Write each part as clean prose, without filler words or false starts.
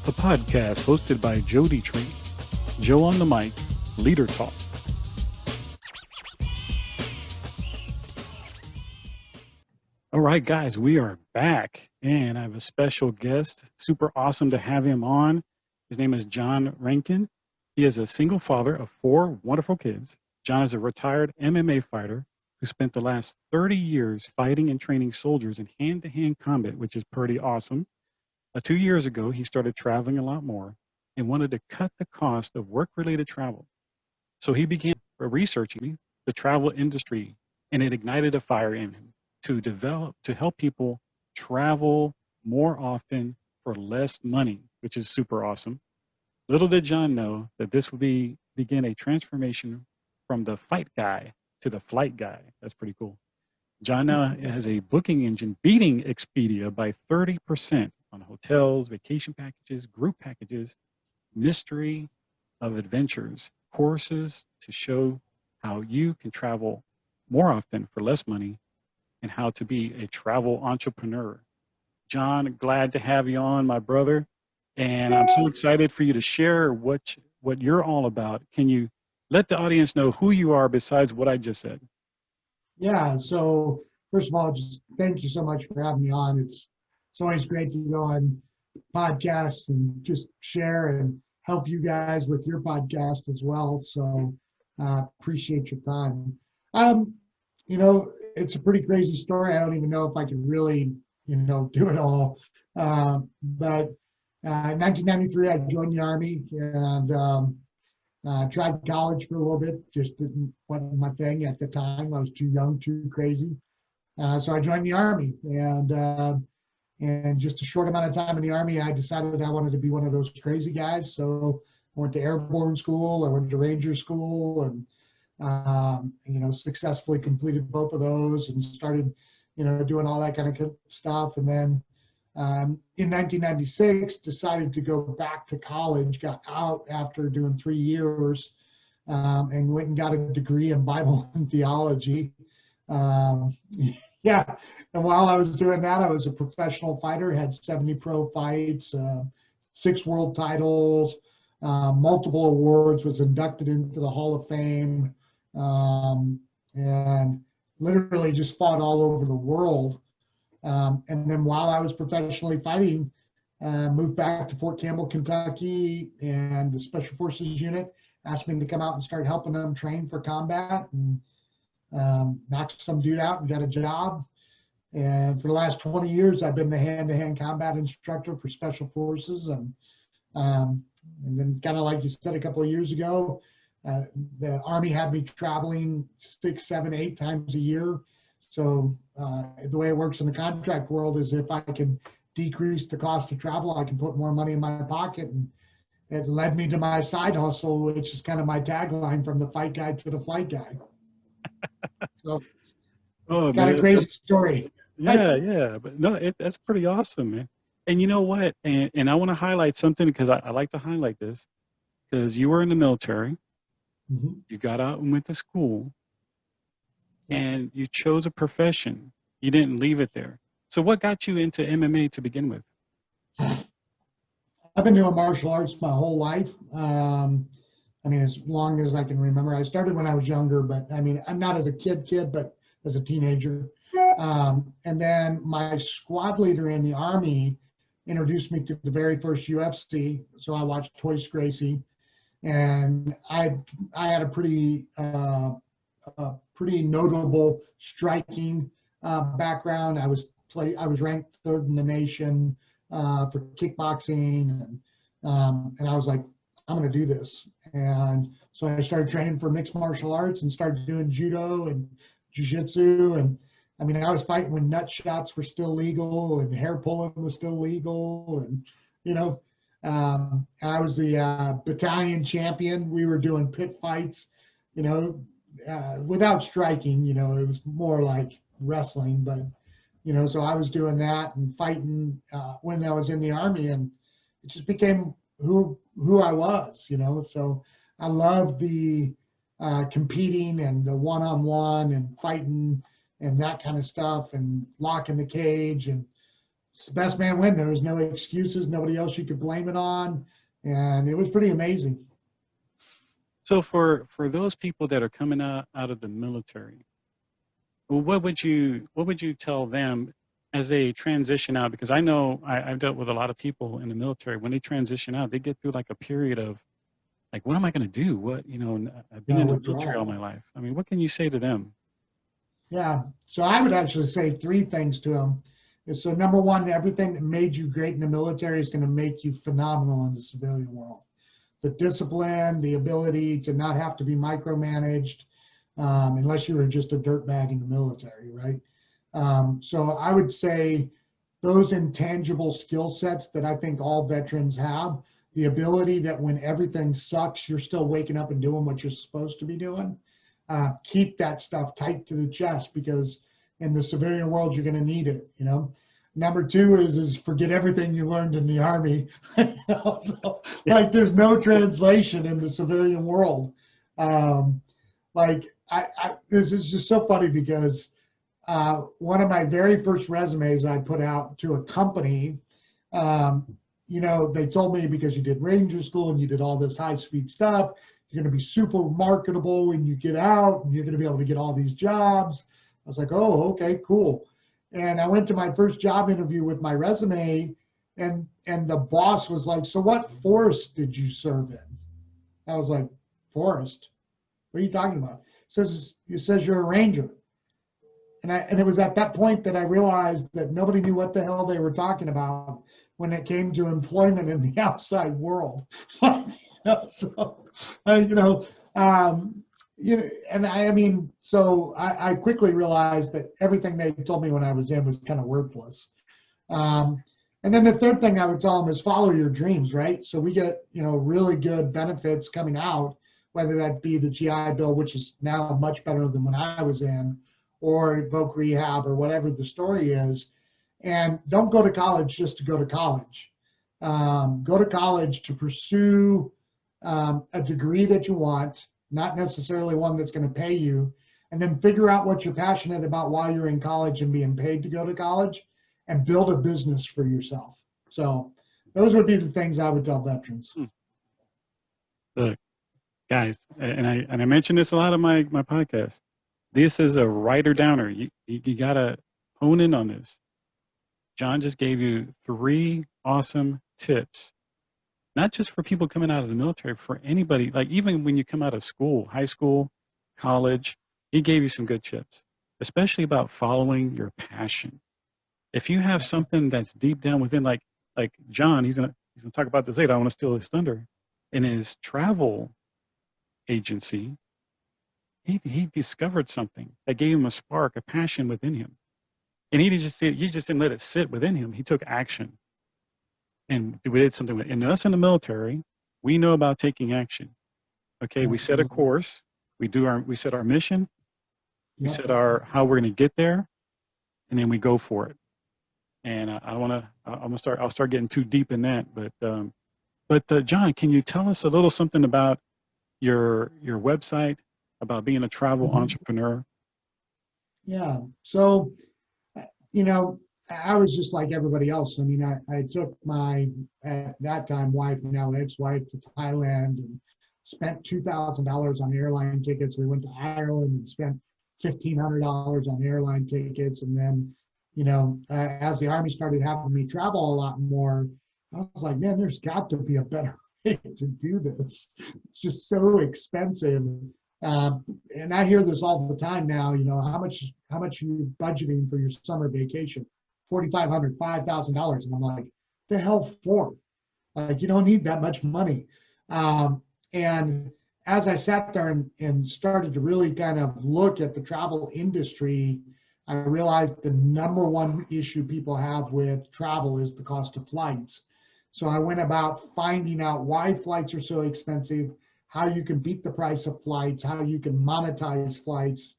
a podcast hosted by Joe Dietrich, Joe on the mic, Leader Talk. All right, guys, we are back, and I have a special guest. Super awesome to have him on. His name is John Renken. He is a single father of 4 wonderful kids. John is a retired MMA fighter who spent the last 30 years fighting and training soldiers in hand-to-hand combat, which is pretty awesome. 2 years ago, he started traveling a lot more and wanted to cut the cost of work-related travel. So he began researching the travel industry, and it ignited a fire in him to help people travel more often for less money, which is super awesome. Little did John know that this would begin a transformation from the fight guy to the flight guy. That's pretty cool. John now has a booking engine beating Expedia by 30% on hotels, vacation packages, group packages, mystery of adventures, courses to show how you can travel more often for less money and how to be a travel entrepreneur. John, glad to have you on, my brother. And I'm so excited for you to share what you're all about. Can you let the audience know who you are besides what I just said? Yeah, so first of all, just thank you so much for having me on. It's always great to go on podcasts and just share and help you guys with your podcast as well. So appreciate your time. Um, it's a pretty crazy story. I don't even know if I could really, do it all. But in 1993, I joined the Army and tried college for a little bit. Just wasn't my thing at the time. I was too young, too crazy. So I joined the Army, and just a short amount of time in the Army, I decided I wanted to be one of those crazy guys. So I went to airborne school, I went to Ranger school, and successfully completed both of those and started, doing all that kind of stuff. And then in 1996, decided to go back to college, got out after doing 3 years, and went and got a degree in Bible and theology. Yeah, and while I was doing that, I was a professional fighter, had 70 pro fights, 6 world titles, multiple awards, was inducted into the Hall of Fame, and literally just fought all over the world. And then while I was professionally fighting, moved back to Fort Campbell, Kentucky, and the Special Forces unit asked me to come out and start helping them train for combat, and knocked some dude out and got a job. And for the last 20 years, I've been the hand-to-hand combat instructor for Special Forces. And then kind of like you said a couple of years ago, the Army had me traveling 6, 7, 8 times a year. So the way it works in the contract world is if I can decrease the cost of travel, I can put more money in my pocket. And it led me to my side hustle, which is kind of my tagline, from the fight guy to the flight guy. So got a crazy story. Yeah. But no, that's pretty awesome, man. And you know what? And I want to highlight something because I like to highlight this because you were in the military. Mm-hmm. You got out and went to school. And you chose a profession. You didn't leave it there. So what got you into MMA to begin with? I've been doing martial arts my whole life. As long as I can remember. I started when I was younger, but I'm not as a kid, but as a teenager. And then my squad leader in the Army introduced me to the very first UFC. So I watched Royce Gracie, and I had a pretty notable striking background. I was ranked 3rd in the nation for kickboxing, and I was like, I'm going to do this. And so I started training for mixed martial arts and started doing judo and jiu-jitsu. And I was fighting when nut shots were still legal and hair pulling was still legal. And, I was the battalion champion. We were doing pit fights, without striking, it was more like wrestling, but, so I was doing that and fighting when I was in the Army, and it just became who I was, so I loved the competing and the one-on-one and fighting and that kind of stuff and locking the cage. And it's the best man win. There was no excuses, nobody else you could blame it on, and it was pretty amazing. So for those people that are coming out of the military, well, what would you tell them as they transition out? Because I know I've dealt with a lot of people in the military. When they transition out, they get through like a period of like, what am I going to do? What, I've been in the military all my Withdrawal. life. I mean, what can you say to them? Yeah. So I would actually say three things to them. So number one, everything that made you great in the military is going to make you phenomenal in the civilian world. The discipline, the ability to not have to be micromanaged, unless you were just a dirtbag in the military, right? So I would say those intangible skill sets that I think all veterans have, the ability that when everything sucks, you're still waking up and doing what you're supposed to be doing. Keep that stuff tight to the chest, because in the civilian world, you're going to need it, you know? Number two is forget everything you learned in the Army. So, Yeah. like, there's no translation in the civilian world. Um, like, this is just so funny because one of my very first resumes I put out to a company, they told me, because you did Ranger School and you did all this high speed stuff, you're going to be super marketable when you get out and you're going to be able to get all these jobs. I was like, oh, okay, cool. And I went to my first job interview with my resume, and the boss was like, so what forest did you serve in? I was like, forest? What are you talking about? It says you're a ranger. And it was at that point that I realized that nobody knew what the hell they were talking about when it came to employment in the outside world. So, and I mean, so I quickly realized that everything they told me when I was in was kind of worthless. And then the third thing I would tell them is follow your dreams, right? So we get, really good benefits coming out, whether that be the GI Bill, which is now much better than when I was in, or voc rehab, or whatever the story is. And don't go to college just to go to college. Go to college to pursue a degree that you want, not necessarily one that's going to pay you, and then figure out what you're passionate about while you're in college and being paid to go to college, and build a business for yourself. So those would be the things I would tell veterans. Look, guys, and I mention this a lot on my podcast. This is a writer downer. You gotta hone in on this. John just gave you 3 awesome tips, not just for people coming out of the military, for anybody, like even when you come out of school, high school, college, he gave you some good tips, especially about following your passion. If you have something that's deep down within, like John, he's gonna talk about this later. I don't want to steal his thunder. In his travel agency, he discovered something that gave him a spark, a passion within him. And he just didn't let it sit within him. He took action. And we did something with it. And us in the military, we know about taking action. Okay, we set a Absolutely. course, we set our mission, we Yep. set our how we're gonna get there, and then we go for it. And I'll start getting too deep in that. But John, can you tell us a little something about your website, about being a travel entrepreneur? Yeah. So, you know, I was just like everybody else. I mean, I took my, at that time, wife, now ex-wife, to Thailand and spent $2,000 on airline tickets. We went to Ireland and spent $1,500 on airline tickets. And then, as the Army started having me travel a lot more, I was like, man, there's got to be a better way to do this. It's just so expensive. And I hear this all the time now, how much are you budgeting for your summer vacation? $4,500, $5,000. And I'm like, the hell for? Like, you don't need that much money. And as I sat there and started to really kind of look at the travel industry, I realized the number one issue people have with travel is the cost of flights. So I went about finding out why flights are so expensive, how you can beat the price of flights, how you can monetize flights,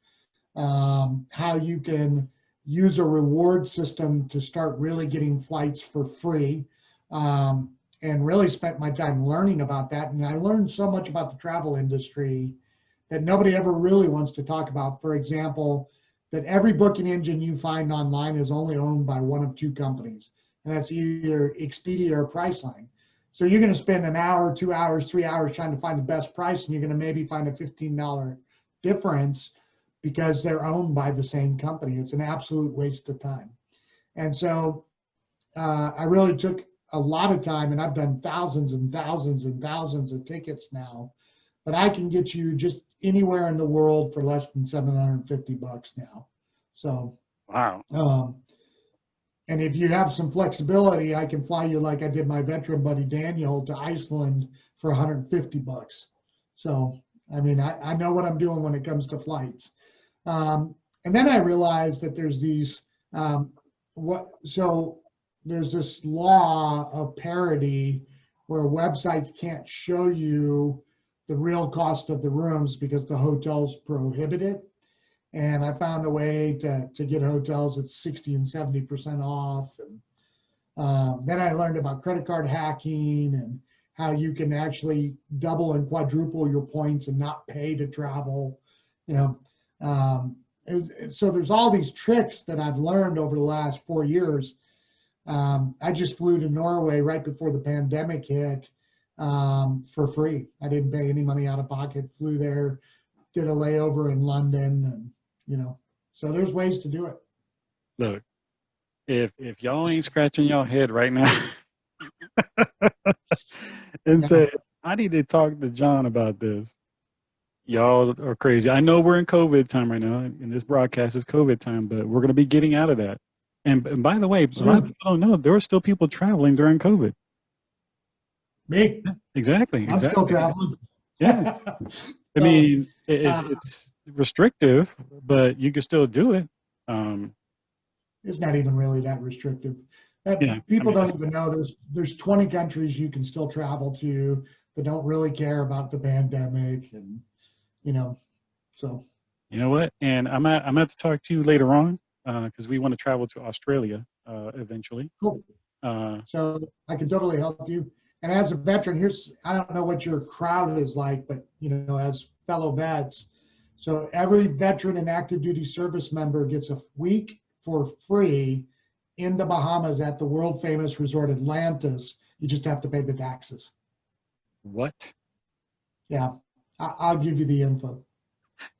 how you can use a reward system to start really getting flights for free, and really spent my time learning about that. And I learned so much about the travel industry that nobody ever really wants to talk about. For example, that every booking engine you find online is only owned by one of two companies. and that's either Expedia or Priceline. So you're going to spend an hour, 2 hours, 3 hours trying to find the best price, and you're going to maybe find a $15 difference because they're owned by the same company. It's an absolute waste of time. And so I really took a lot of time, and I've done thousands and thousands and thousands of tickets now, but I can get you just anywhere in the world for less than $750 now. So, Wow. And if you have some flexibility, I can fly you like I did my veteran buddy Daniel to Iceland for $150. So, I mean, I know what I'm doing when it comes to flights. And then I realized that there's these, there's this law of parity where websites can't show you the real cost of the rooms because the hotels prohibit it. And I found a way to get hotels at 60 and 70% off. And then I learned about credit card hacking and how you can actually double and quadruple your points and not pay to travel. So there's all these tricks that I've learned over the last 4 years. I just flew to Norway right before the pandemic hit for free. I didn't pay any money out of pocket. Flew there, did a layover in London, and so there's ways to do it. Look, if y'all ain't scratching y'all head right now and say, I need to talk to John about this, y'all are crazy. I know we're in COVID time right now, and this broadcast is COVID time, but we're going to be getting out of that. And by the way, a lot of people don't know there were still people traveling during COVID. Me? Yeah, exactly. I'm still traveling. Yeah. I mean, it's restrictive, but you can still do it. It's not even really that restrictive. People don't even know there's 20 countries you can still travel to that don't really care about the pandemic, and so. You know what? And I'm going to talk to you later on because we want to travel to Australia eventually. Cool. So I can totally help you. And as a veteran, I don't know what your crowd is like, but as fellow vets, so every veteran and active duty service member gets a week for free in the Bahamas at the world famous resort Atlantis. You just have to pay the taxes. What? Yeah, I'll give you the info.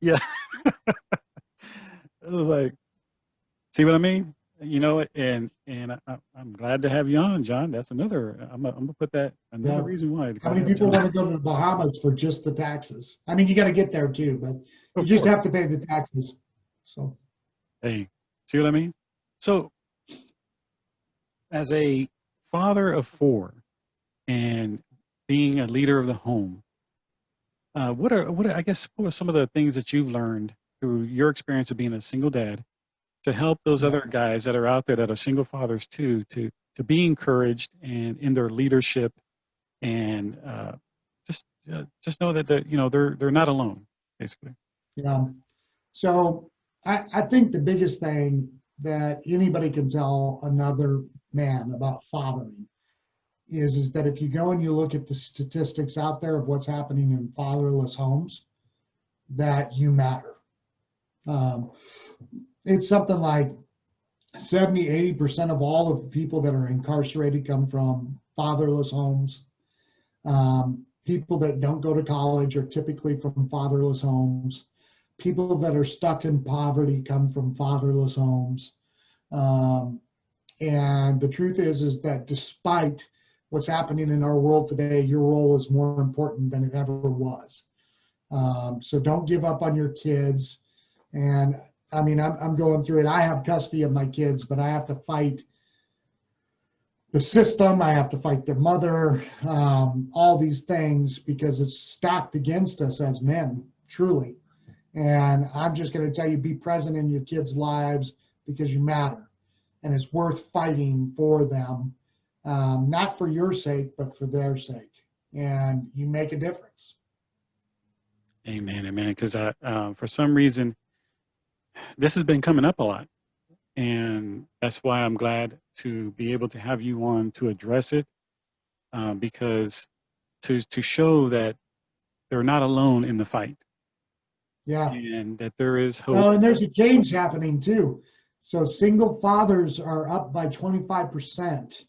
Yeah. It was like, see what I mean? And I'm glad to have you on, John. That's another. I'm gonna put that another reason why. How many people want to go to the Bahamas for just the taxes? I mean, you got to get there too, but you just have to pay the taxes. So, hey, see what I mean? So, as a father of 4 and being a leader of the home, what are some of the things that you've learned through your experience of being a single dad to help those other guys that are out there that are single fathers too, to be encouraged and in their leadership, and just know that they're not alone, basically. Yeah. So I think the biggest thing that anybody can tell another man about fathering is that if you go and you look at the statistics out there of what's happening in fatherless homes, that you matter. It's something like 70-80% of all of the people that are incarcerated come from fatherless homes. People that don't go to college are typically from fatherless homes. People that are stuck in poverty come from fatherless homes. And the truth is that despite what's happening in our world today, your role is more important than it ever was. So don't give up on your kids. And I mean, I'm going through it. I have custody of my kids, but I have to fight the system. I have to fight their mother, all these things, because it's stacked against us as men, truly. And I'm just going to tell you, be present in your kids' lives because you matter. And it's worth fighting for them, not for your sake, but for their sake. And you make a difference. Amen, amen. Because for some reason, this has been coming up a lot. And that's why I'm glad to be able to have you on to address it, because to show that they're not alone in the fight. Yeah. And that there is hope. Well, and there's a change happening too. So single fathers are up by 25%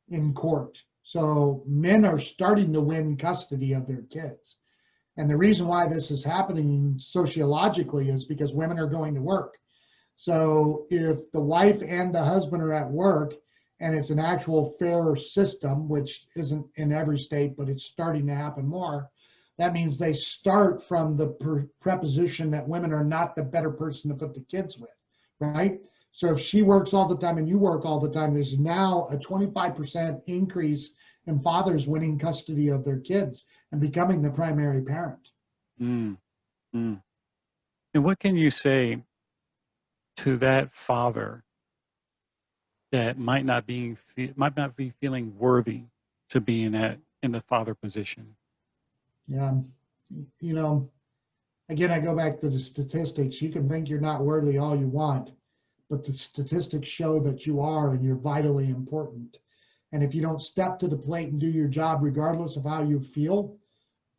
in court. So men are starting to win custody of their kids. And the reason why this is happening sociologically is because women are going to work. So if the wife and the husband are at work and it's an actual fair system, which isn't in every state, but it's starting to happen more, that means they start from the preposition that women are not the better person to put the kids with, right? So if she works all the time and you work all the time, there's now a 25% increase in fathers winning custody of their kids and becoming the primary parent. Mm, mm. And what can you say to that father that might not be feeling worthy to be in the father position? Yeah, you know, again, I go back to the statistics. You can think you're not worthy all you want, but the statistics show that you are and you're vitally important. And if you don't step to the plate and do your job, regardless of how you feel,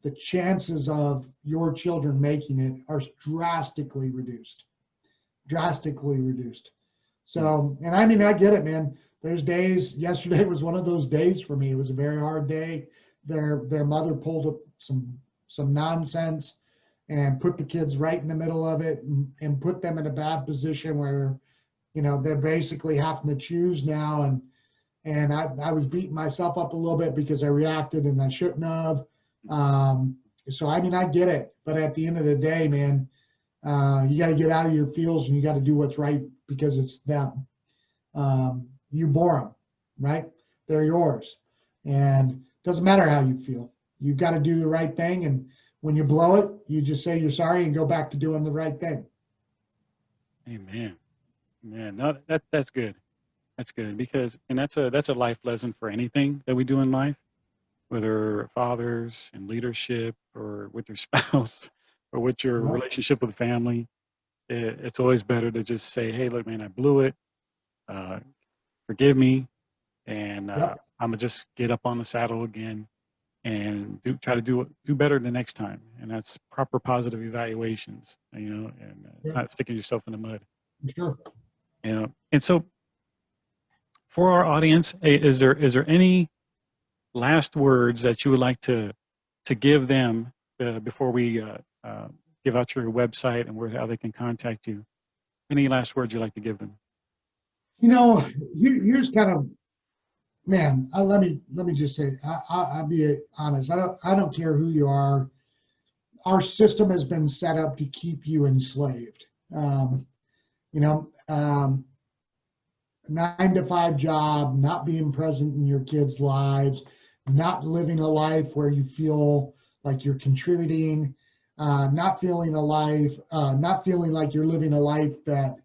the chances of your children making it are drastically reduced. Drastically reduced. So, and I mean, I get it, man. There's days, yesterday was one of those days for me. It was a very hard day. Their mother pulled up some nonsense and put the kids right in the middle of it and put them in a bad position where, you know, they're basically having to choose now. And I was beating myself up a little bit because I reacted and I shouldn't have. So, I mean, I get it. But at the end of the day, man, you got to get out of your feels and you got to do what's right because it's them. You bore them, right? They're yours. And it doesn't matter how you feel. You've got to do the right thing. And when you blow it, you just say you're sorry and go back to doing the right thing. Amen. Man, no, that's good. That's good because, and that's a life lesson for anything that we do in life, whether fathers in leadership or with your spouse or with your Yep. relationship with family. It's always better to just say, "Hey, look, man, I blew it. Uh, Forgive me, and Yep. I'm gonna just get up on the saddle again and try to do better the next time." And that's proper positive evaluations, and Yep. not sticking yourself in the mud. Sure. And so for our audience, is there any last words that you would like to give them before we give out your website and how they can contact you? Any last words you'd like to give them? You know, here's kind of, man, let me just say, I'll be honest. I don't care who you are. Our system has been set up to keep you enslaved. You know, 9 to 5 job, not being present in your kids' lives, not living a life where you feel like you're contributing, not feeling like you're living a life that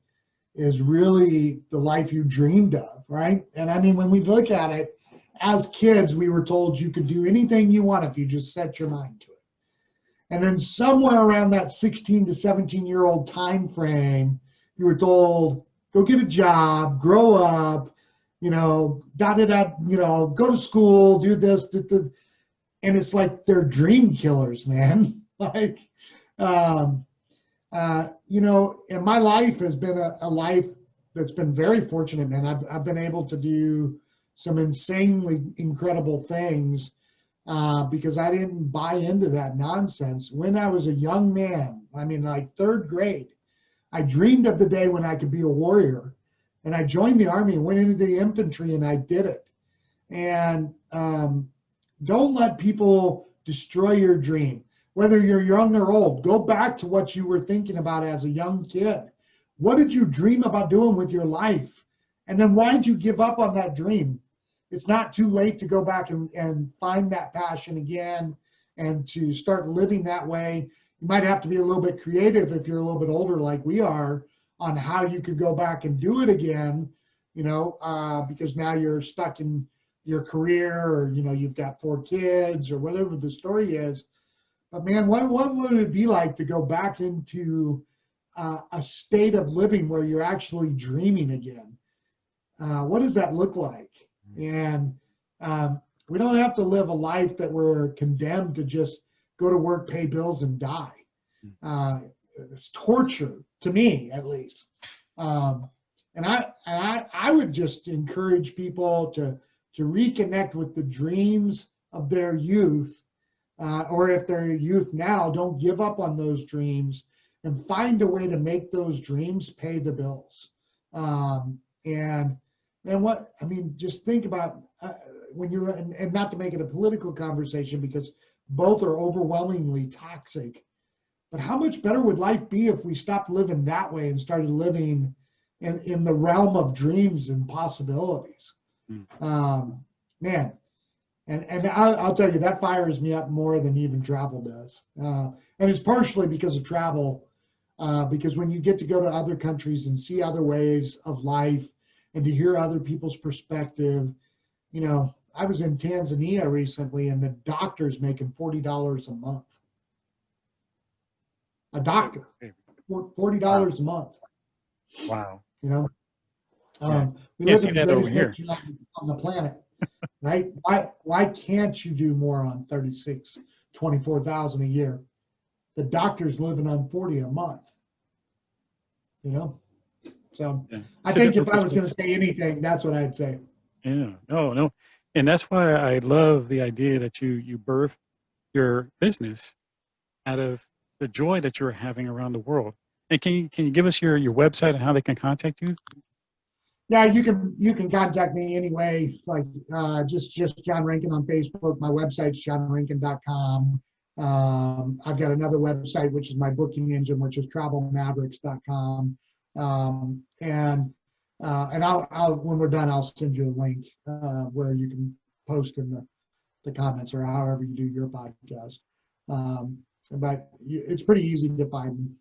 is really the life you dreamed of, right? And I mean, when we look at it, as kids, we were told you could do anything you want if you just set your mind to it. And then somewhere around that 16 to 17-year-old time frame, you were told, go get a job, grow up, go to school, do this, and it's like they're dream killers, man. Like, and my life has been a life that's been very fortunate, man. I've been able to do some insanely incredible things because I didn't buy into that nonsense. When I was a young man, I mean, like 3rd grade, I dreamed of the day when I could be a warrior, and I joined the Army and went into the infantry, and I did it. And don't let people destroy your dream. Whether you're young or old, go back to what you were thinking about as a young kid. What did you dream about doing with your life? And then why did you give up on that dream? It's not too late to go back and find that passion again and to start living that way. You might have to be a little bit creative if you're a little bit older like we are on how you could go back and do it again, because now you're stuck in your career or, you've got 4 kids or whatever the story is. But man, what would it be like to go back into a state of living where you're actually dreaming again? What does that look like? And we don't have to live a life that we're condemned to just go to work, pay bills, and die. It's torture, to me at least. I would just encourage people to reconnect with the dreams of their youth, or if they're youth now, don't give up on those dreams and find a way to make those dreams pay the bills. And what I mean, just think about when you're, and not to make it a political conversation because both are overwhelmingly toxic. But how much better would life be if we stopped living that way and started living in the realm of dreams and possibilities? Man, and I'll tell you, that fires me up more than even travel does. And it's partially because of travel, because when you get to go to other countries and see other ways of life and to hear other people's perspective, you know, I was in Tanzania recently and the doctor's making $40 a month. A doctor, $40 a month. Wow. You know, we Can't live see in the that over greatest here. nation on the planet, right? Why can't you do more on 24,000 a year? The doctor's living on 40 a month. You know, so Yeah. I think if I was going to say anything, that's what I'd say. Yeah. No. And that's why I love the idea that you birthed your business out of the joy that you're having around the world. And can you give us your website and how they can contact you? Yeah, you can contact me anyway, like just John Renken on Facebook. My website's johnrenken.com. I've got another website, which is my booking engine, which is travelmavericks.com. And I'll when we're done, I'll send you a link where you can post in the comments or however you do your podcast. But it's pretty easy to find me.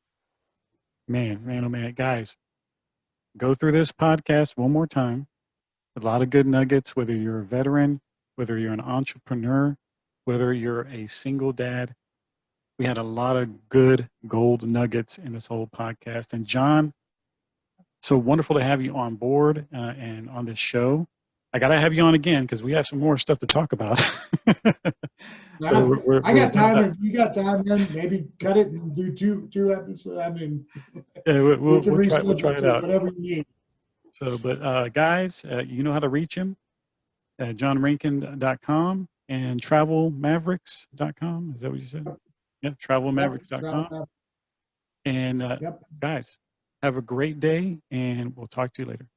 Man, oh man, guys, go through this podcast one more time. A lot of good nuggets, whether you're a veteran, whether you're an entrepreneur, whether you're a single dad. We had a lot of good gold nuggets in this whole podcast. And John, so wonderful to have you on board and on this show. I got to have you on again because we have some more stuff to talk about. Yeah, I got time. If you got time, then maybe cut it and do two episodes. I mean, yeah, we can we'll try it out. whatever you need. So, but guys, you know how to reach him at johnrankin.com and travelmavericks.com. Is that what you said? Yeah, travelmavericks.com. And Yep. guys, have a great day and we'll talk to you later.